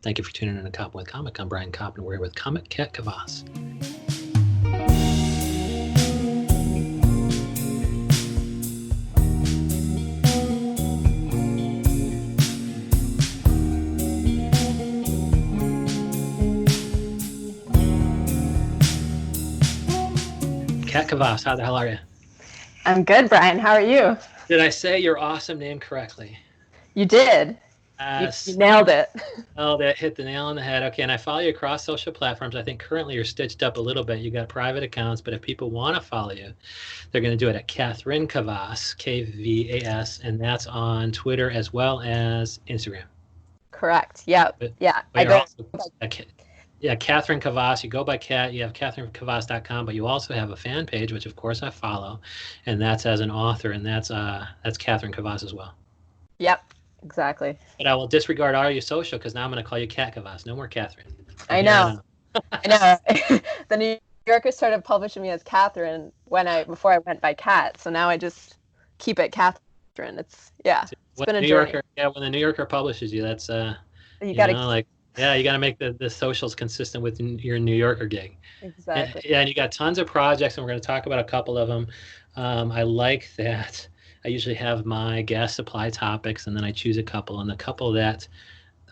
Thank you for tuning in to Koppen with Comic. I'm Brian Koppen. We're here with comic Kat Kvas. Kat Kvas, how the hell are you? I'm good, Brian. How are you? Did I say your awesome name correctly? You did. You nailed it. Oh, that hit the nail on the head. Okay, and I follow you across social platforms. I think currently you're stitched up a little bit. You got private accounts, but if people want to follow you, they're going to do it at Catherine Kvas, Kvas, and that's on Twitter as well as Instagram. Correct. Yep. But, yeah. Yeah, Catherine Kvas. You go by Kat. You have catherinekvas.com, but you also have a fan page, which of course I follow, and that's as an author, and that's Catherine Kvas as well. Yep. Exactly. But I will disregard all your social because now I'm going to call you Kat Kvas. No more Catherine. I know. I know. The New Yorker started publishing me as Catherine before I went by Kat, so now I just keep it Catherine. It's been a journey. When the New Yorker publishes you, that's you got to make the socials consistent with your New Yorker gig. Exactly. And you got tons of projects, and we're going to talk about a couple of them. I like that. I usually have my guest supply topics, and then I choose a couple. And the couple that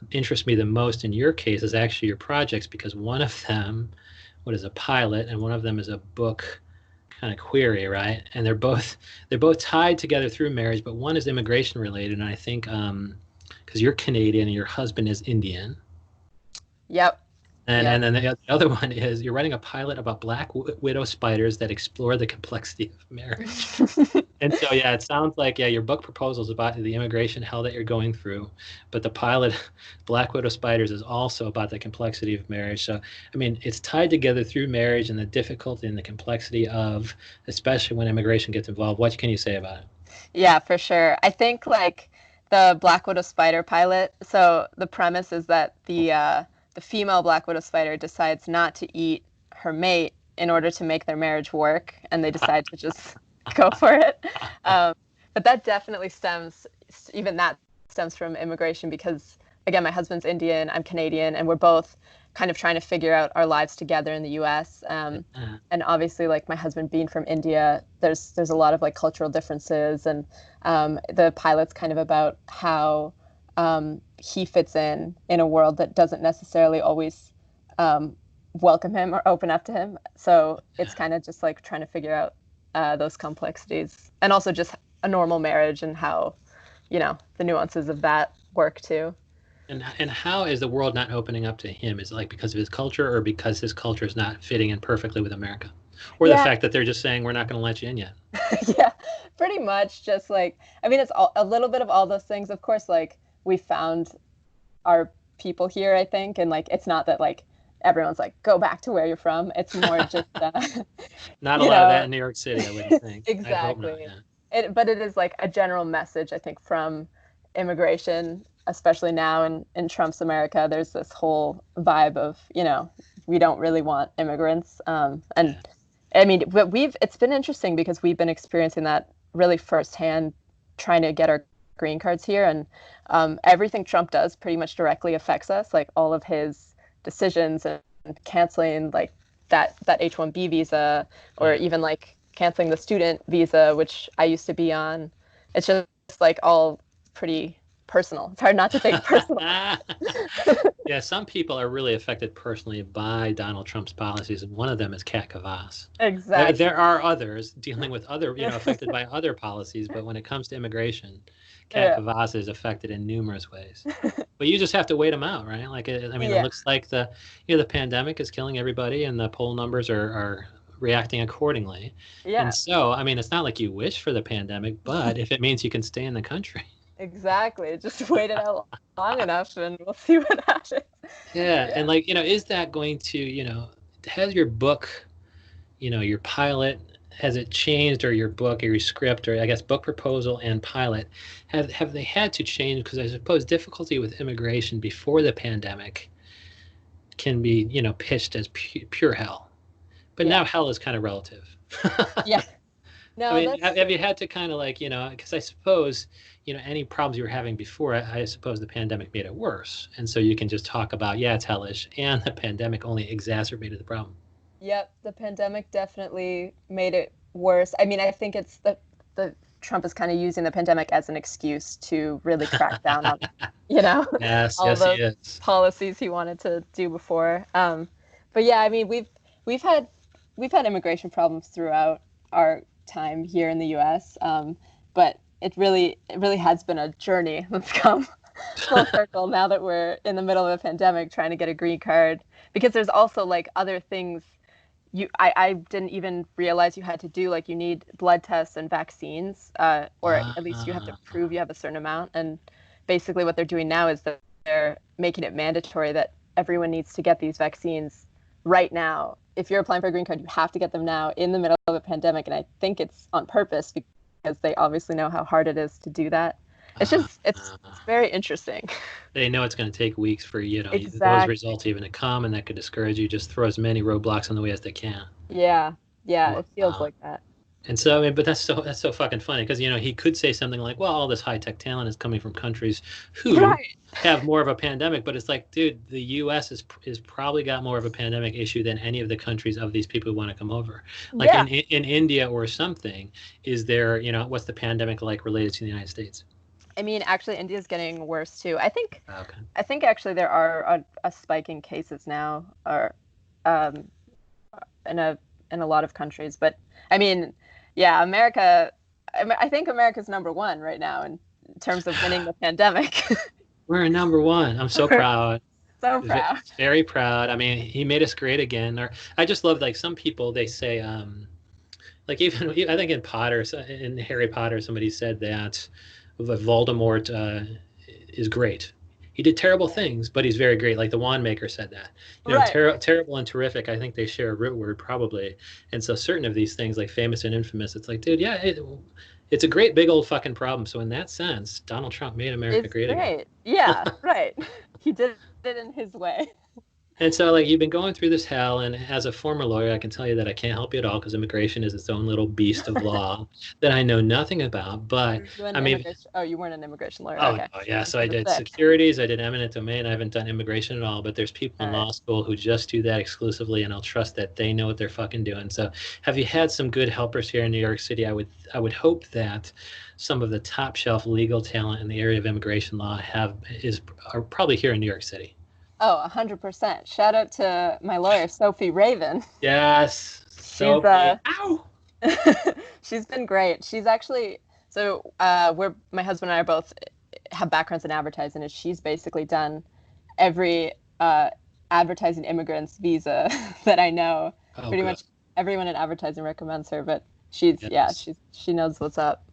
interest me the most in your case is actually your projects, because one of them, is a pilot, and one of them is a book kind of query, right? And they're both tied together through marriage, but one is immigration related, and I think because you're Canadian and your husband is Indian. Yep. And then the other one is you're writing a pilot about black widow spiders that explore the complexity of marriage. And so, it sounds like, your book proposal is about the immigration hell that you're going through. But the pilot, Black Widow Spiders, is also about the complexity of marriage. So, I mean, it's tied together through marriage and the difficulty and the complexity of, especially when immigration gets involved. What can you say about it? Yeah, for sure. I think like the Black Widow Spider pilot. So the premise is that the female Black Widow spider decides not to eat her mate in order to make their marriage work, and they decide to just go for it. But that definitely stems from immigration because, again, my husband's Indian, I'm Canadian, and we're both kind of trying to figure out our lives together in the U.S. And obviously, like my husband being from India, there's a lot of like cultural differences, and the pilot's kind of about how he fits in a world that doesn't necessarily always welcome him or open up to him. So it's kind of just like trying to figure out those complexities, and also just a normal marriage and how, the nuances of that work too. And how is the world not opening up to him? Is it like because of his culture, or because his culture is not fitting in perfectly with America? Or the fact that they're just saying, we're not going to let you in yet? Yeah, pretty much just like, I mean, it's a little bit of all those things. Of course, like, we found our people here, I think, and like it's not that like everyone's like go back to where you're from. It's more just not a lot of that in New York City, I wouldn't think. Exactly. But it is like a general message, I think, from immigration, especially now in Trump's America. There's this whole vibe of we don't really want immigrants, and I mean, but it's been interesting because we've been experiencing that really firsthand, trying to get our green cards here, and everything Trump does pretty much directly affects us. Like all of his decisions and canceling like that H-1B visa, or even like canceling the student visa, which I used to be on. It's just like all pretty personal. It's hard not to take personal. Yeah, some people are really affected personally by Donald Trump's policies, and one of them is Kat Kvas. Exactly. There are others dealing with other, affected by other policies, but when it comes to immigration, Kat Kvas is affected in numerous ways. But you just have to wait them out, right? Like, it looks like the pandemic is killing everybody, and the poll numbers are reacting accordingly. Yeah. And so, I mean, it's not like you wish for the pandemic, but if it means you can stay in the country. Exactly. Just wait it out long enough and we'll see what happens. Yeah. And like, is that going to, has your book, your pilot, has it changed, or your book or your script, or I guess book proposal and pilot, have they had to change? Because I suppose difficulty with immigration before the pandemic can be, pitched as pure hell. But now hell is kind of relative. Yeah. I No, mean, that's have you had to kind of like, because I suppose, any problems you were having before, I suppose the pandemic made it worse. And so you can just talk about, yeah, it's hellish. And the pandemic only exacerbated the problem. Yep, the pandemic definitely made it worse. I mean, I think it's the Trump is kind of using the pandemic as an excuse to really crack down on, you know, Yes, all yes, he those is. policies he wanted to do before. But yeah, I mean, we've had we've had immigration problems throughout our time here in the U.S. But it really has been a journey that's come full circle now that we're in the middle of a pandemic trying to get a green card because there's also like other things I didn't even realize you had to do like you need blood tests and vaccines or at least you have to Ah, prove you have a certain amount and basically what they're doing now is that they're making it mandatory that everyone needs to get these vaccines right now. If you're applying for a green card, you have to get them now in the middle of a pandemic, and I think it's on purpose because they obviously know how hard it is to do that. It's ah, just it's ah. very interesting. They know it's going to take weeks for, those Exactly. results even to come, and that could discourage you. Just throw as many roadblocks in the way as they can. Yeah. Yeah, it feels Wow. like that. And so, I mean, but that's so fucking funny because he could say something like, "Well, all this high tech talent is coming from countries who Right. have more of a pandemic," but it's like, dude, the U.S. is probably got more of a pandemic issue than any of the countries of these people who want to come over. Like Yeah. in India or something, is there, what's the pandemic like related to the United States? I mean, actually, India's getting worse too. Okay. I think actually there are a spike in cases now, or um, in a lot of countries. But I mean, yeah, America. I think America's number one right now in terms of winning the pandemic. We're number one. I'm so We're proud. so proud. Very proud. I mean, he made us great again. Or I just love like some people they say, like even I think in Harry Potter, somebody said that Voldemort is great. He did terrible things, but he's very great. Like the wand maker said that. Right. Terrible and terrific. I think they share a root word probably. And so certain of these things, like famous and infamous, it's like, dude, yeah, it's a great big old fucking problem. So in that sense, Donald Trump made America It's great again. great. Yeah. Right. He did it in his way. And so, like, you've been going through this hell, and as a former lawyer, I can tell you that I can't help you at all because immigration is its own little beast of law that I know nothing about. But Were you an I mean, immigration? Oh, you weren't an immigration lawyer. oh Okay. no, yeah. I was So I gonna did say. securities, I did eminent domain. I haven't done immigration at all, but there's people All in right. law school who just do that exclusively, and I'll trust that they know what they're fucking doing. So, have you had some good helpers here in New York City? I would hope that some of the top shelf legal talent in the area of immigration law are probably here in New York City. Oh, 100%. Shout out to my lawyer, Sophie Raven. Yes, She's Sophie. Ow. she's been great. She's actually so we're my husband and I are both have backgrounds in advertising, and she's basically done every advertising immigrant's visa that I know. Oh, Pretty good. much everyone in advertising recommends her, but she's yeah, Yes. she knows what's up.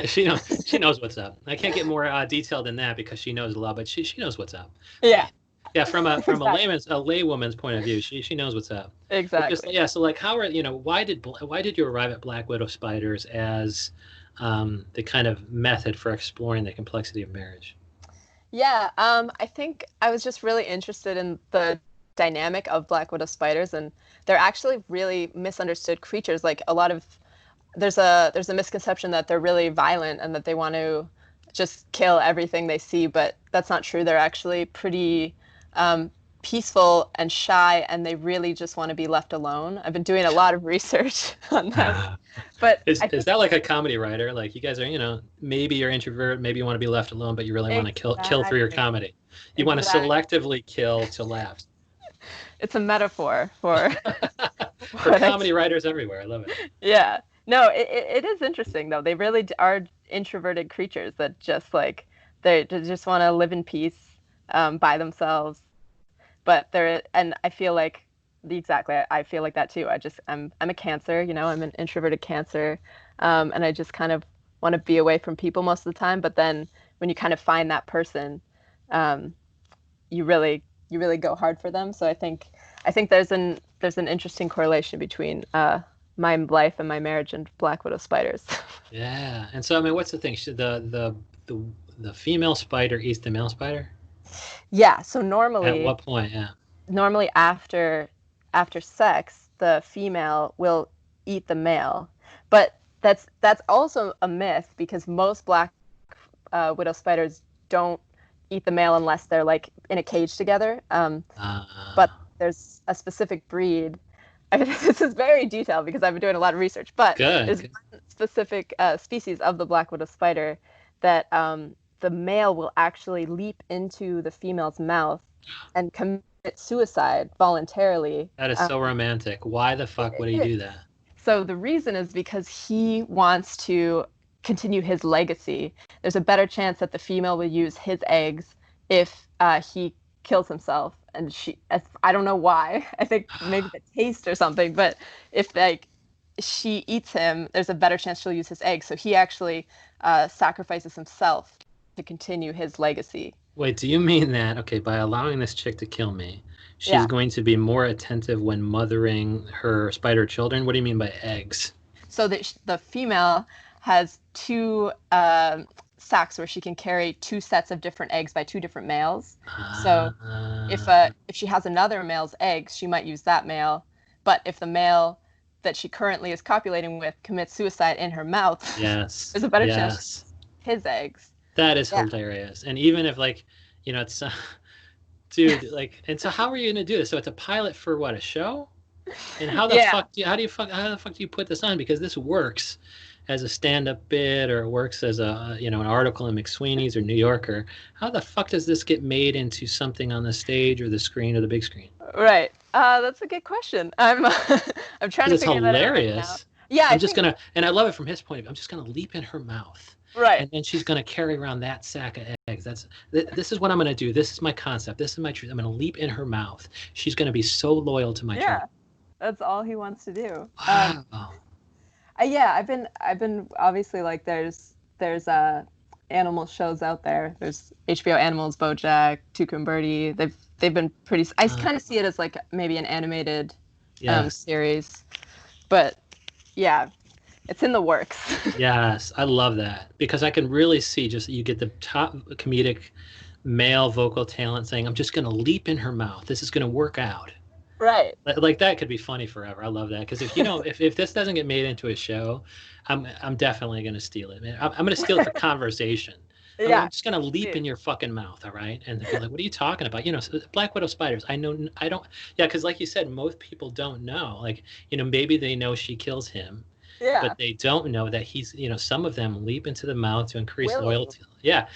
She knows what's up. I can't get more detailed than that because she knows a lot, but she knows what's up. Yeah, Yeah, from a exactly. laywoman's point of view, she knows what's up. But just Exactly. yeah, so like how are why did you arrive at Black Widow spiders as the kind of method for exploring the complexity of marriage? Yeah, I think I was just really interested in the dynamic of black widow spiders, and they're actually really misunderstood creatures. Like a lot of there's a misconception that they're really violent and that they want to just kill everything they see, but that's not true. They're actually pretty um, peaceful and shy, and they really just want to be left alone. I've been doing a lot of research on them, but Is I is think that like a comedy writer? Like you guys are, maybe you're introvert, maybe you want to be left alone, but you really want to kill through your exactly, comedy. You want to exactly. selectively kill to laugh. It's a metaphor for For what I comedy writers everywhere. I love it. yeah. No, it is interesting though. They really are introverted creatures that just like they just want to live in peace by themselves. But they're and I feel like exactly I feel like that too. I'm a Cancer, I'm an introverted Cancer, and I just kind of want to be away from people most of the time. But then when you kind of find that person, um, you really go hard for them. So I think there's an interesting correlation between my life and my marriage and Black Widow spiders. Yeah. And so I mean, what's the thing? Should the female spider eats the male spider? Yeah, so At normally what point? Yeah. normally after sex, the female will eat the male. But That's also a myth because most black widow spiders don't eat the male unless they're like in a cage together. But there's a specific breed. This is very detailed because I've been doing a lot of research. But there's good. one specific species of the black widow spider that the male will actually leap into the female's mouth and commit suicide voluntarily. That is so romantic. Why the fuck would he do that? So the reason is because he wants to continue his legacy. There's a better chance that the female will use his eggs if he kills himself. And I don't know why. I think maybe the taste or something. But if like she eats him, there's a better chance she'll use his eggs. So he actually sacrifices himself to continue his legacy. Wait, do you mean that, okay, by allowing this chick to kill me, she's going to be more attentive when mothering her spider children? What do you mean by eggs? So the female has two sacs where she can carry two sets of different eggs by two different males. So if she has another male's eggs, she might use that male. But if the male that she currently is copulating with commits suicide in her mouth, there's a better chance his eggs. That is hilarious. And even if like, it's dude, like, and so how are you going to do this? So it's a pilot for what, a show? And how the fuck do you put this on? Because this works as a stand-up bit, or it works as a an article in McSweeney's or New Yorker. How the fuck does this get made into something on the stage or the screen or the big screen? Right. That's a good question. I'm I'm trying to figure that out right now. Yeah, I'm just gonna, and I love it from his point of view. I'm just gonna leap in her mouth. Right. And then she's going to carry around that sack of eggs. This is what I'm going to do. This is my concept. This is my truth. I'm going to leap in her mouth. She's going to be so loyal to my truth. That's all he wants to do. Wow. I've been obviously, like, there's animal shows out there. There's HBO Animals, BoJack, Tuca and Birdie. They've been pretty. I kind of see it as like maybe an animated series, but yeah. It's in the works. Yes, I love that because I can really see just you get the top comedic male vocal talent saying, "I'm just going to leap in her mouth. This is going to work out." Right. Like that could be funny forever. I love that because if if this doesn't get made into a show, I'm definitely going to steal it, man. I'm going to steal it for conversation. I'm just going to leap in your fucking mouth, all right? And they're like, "What are you talking about?" Black widow spiders. I don't. Yeah, because like you said, most people don't know. Like maybe they know she kills him. Yeah. But they don't know that he's, some of them leap into the mouth to increase loyalty. Yeah.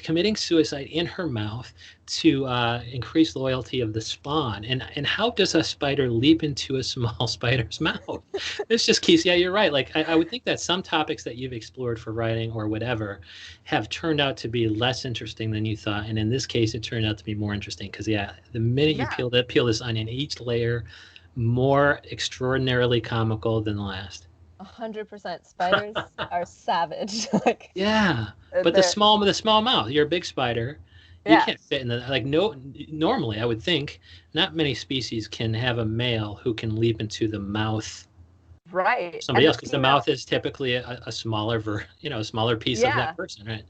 Committing suicide in her mouth to increase loyalty of the spawn. And how does a spider leap into a small spider's mouth? This just keeps, you're right. Like, I would think that some topics that you've explored for writing or whatever have turned out to be less interesting than you thought. And in this case, it turned out to be more interesting because, the minute you peel this onion, each layer more extraordinarily comical than the last. 100%. Spiders are savage. But the small mouth. You're a big spider. You can't fit in normally I would think not many species can have a male who can leap into the mouth. Right. Somebody else, because the mouth is typically a smaller a smaller piece of that person, right?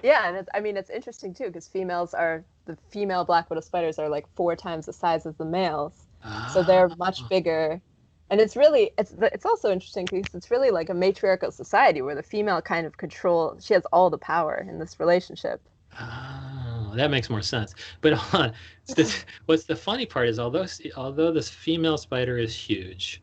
Yeah, and it's interesting too because the female black widow spiders are like 4 times the size of the males, so they're much bigger. And it's also interesting because it's really like a matriarchal society where the female kind of she has all the power in this relationship. Oh, that makes more sense. But hold on, what's the funny part is although this female spider is huge,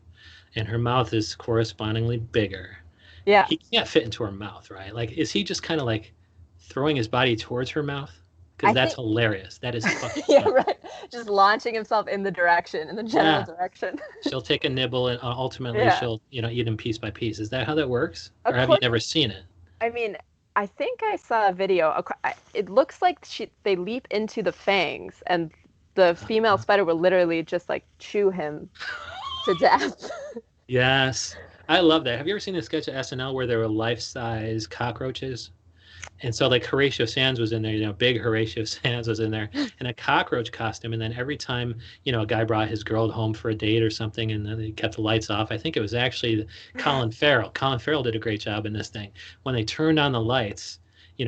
and her mouth is correspondingly bigger, he can't fit into her mouth, right? Like, is he just kind of like throwing his body towards her mouth? Because that's hilarious. That is fucking funny. Right. Just launching himself in the general direction. She'll take a nibble and ultimately she'll, eat him piece by piece. Is that how that works? Or have you never seen it? I mean, I think I saw a video. It looks like they leap into the fangs and the female spider will literally just like chew him to death. Yes. I love that. Have you ever seen a sketch of SNL where there were life-size cockroaches? And so like Horatio Sands was in there, big Horatio Sands was in there in a cockroach costume. And then every time, a guy brought his girl home for a date or something and then they kept the lights off. I think it was actually Colin Farrell. Colin Farrell did a great job in this thing. When they turned on the lights,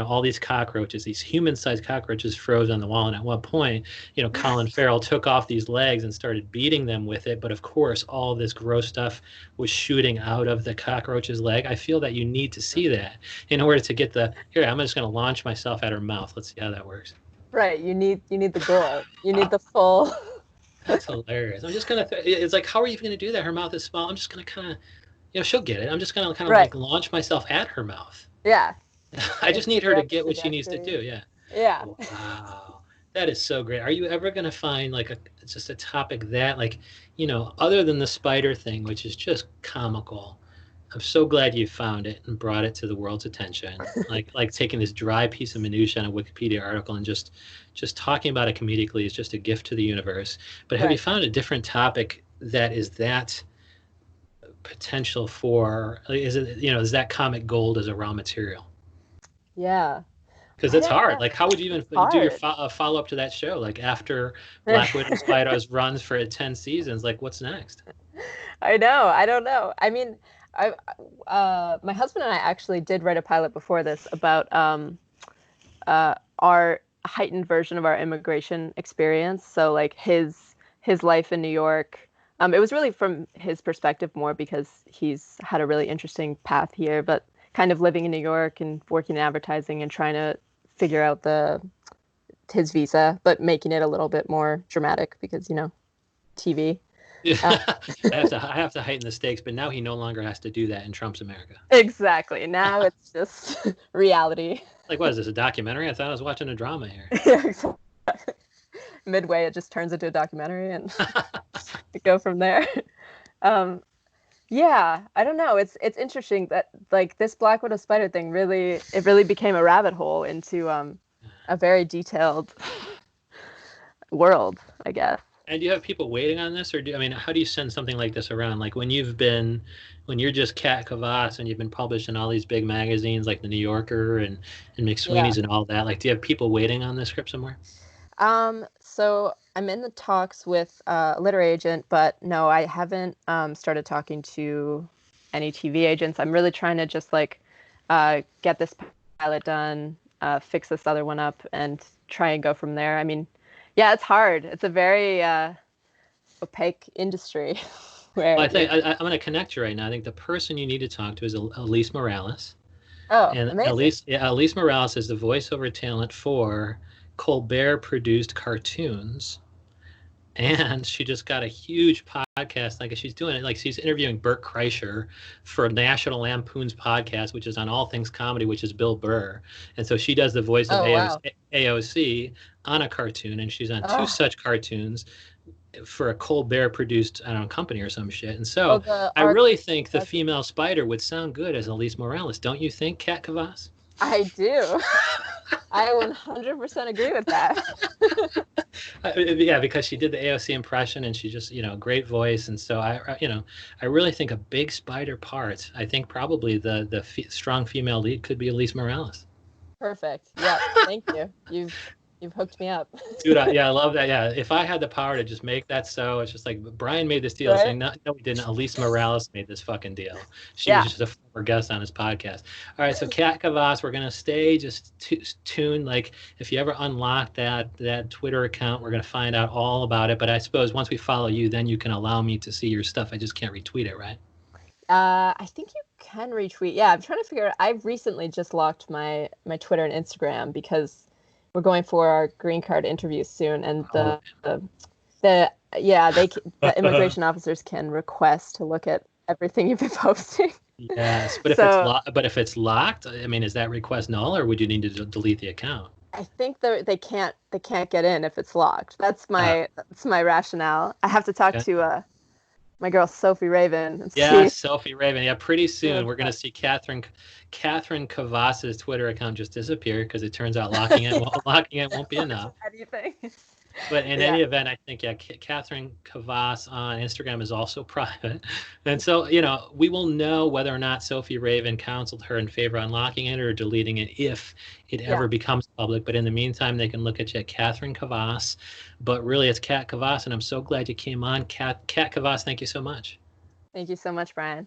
all these cockroaches, these human-sized cockroaches froze on the wall. And at one point, Colin Farrell took off these legs and started beating them with it. But of course, all this gross stuff was shooting out of the cockroach's leg. I feel that you need to see that in order to get here, I'm just going to launch myself at her mouth. Let's see how that works. Right. You need the gore. You need the full. That's hilarious. I'm just going to, it's like, how are you going to do that? Her mouth is small. I'm just going to kind of, she'll get it. I'm just going to kind of like launch myself at her mouth. Yeah. I just need her to get what she needs to do. Yeah. Yeah. Wow. That is so great. Are you ever going to find like just a topic that like, other than the spider thing, which is just comical? I'm so glad you found it and brought it to the world's attention. like taking this dry piece of minutia on a Wikipedia article and just talking about it comedically is just a gift to the universe. But have you found a different topic that is that potential for, is that comic gold as a raw material? Yeah. Because it's hard. Like, how would you even do your follow up to that show? Like after Black Widow Spider's runs for 10 seasons, like what's next? I know. I don't know. I mean, my husband and I actually did write a pilot before this about our heightened version of our immigration experience. So like his life in New York. It was really from his perspective more because he's had a really interesting path here, but kind of living in New York and working in advertising and trying to figure out his visa, but making it a little bit more dramatic because, TV. Yeah. I have to heighten the stakes, but now he no longer has to do that in Trump's America. Exactly. Now it's just reality. Like, what is this, a documentary? I thought I was watching a drama here. Yeah, exactly. Midway, it just turns into a documentary and go from there. Yeah, I don't know. It's interesting that like this Black Widow spider thing really became a rabbit hole into a very detailed world, I guess. And do you have people waiting on this, or how do you send something like this around? Like when you're just Kat Kvas and you've been published in all these big magazines like the New Yorker and McSweeney's and all that. Like, do you have people waiting on this script somewhere? So I'm in the talks with a literary agent, but no, I haven't started talking to any TV agents. I'm really trying to just like get this pilot done, fix this other one up, and try and go from there. I mean, yeah, it's hard. It's a very opaque industry. Well, I think I'm going to connect you right now. I think the person you need to talk to is Elise Morales. Oh, and amazing. Elise Morales is the voiceover talent for Colbert-produced cartoons, and she just got a huge podcast. Like she's doing it, like she's interviewing Bert Kreischer for National Lampoon's podcast, which is on all things comedy, which is Bill Burr. And so she does the voice of AOC on a cartoon, and she's on two such cartoons for a Colbert-produced, I don't know, company or some shit. And so I really think the female spider would sound good as Elise Morales. Don't you think, Kat Kvas? I do. I 100% agree with that. Yeah, because she did the AOC impression and she just, great voice. And so I really think a big spider part, I think probably the strong female lead could be Elise Morales. Perfect. Yeah. Thank you. You've hooked me up. Dude, I love that. Yeah, if I had the power to just make that so, it's just like Brian made this deal, saying no, we didn't. Elise Morales made this fucking deal. She was just a former guest on his podcast. All right, so Kat Kvas, we're gonna stay just tuned. Like if you ever unlock that Twitter account, we're gonna find out all about it. But I suppose once we follow you, then you can allow me to see your stuff. I just can't retweet it, right? I think you can retweet. Yeah, I'm trying to figure out. I've recently just locked my Twitter and Instagram because we're going for our green card interview soon, and the immigration officers can request to look at everything you've been posting. Yes, but if it's locked, is that request null, or would you need to delete the account? I think they can't get in if it's locked. That's my rationale. I have to talk to my girl Sophie Raven. Sophie Raven. Yeah, pretty soon we're going to see Catherine Kvas's Twitter account just disappear because it turns out locking it won't be enough. Anything. But in any event, I think, Catherine Kvas on Instagram is also private. And so, we will know whether or not Sophie Raven counseled her in favor of unlocking it or deleting it if it ever becomes public. But in the meantime, they can look at you at Catherine Kvas. But really, it's Kat Kvas, and I'm so glad you came on. Kat Kvas, thank you so much. Thank you so much, Brian.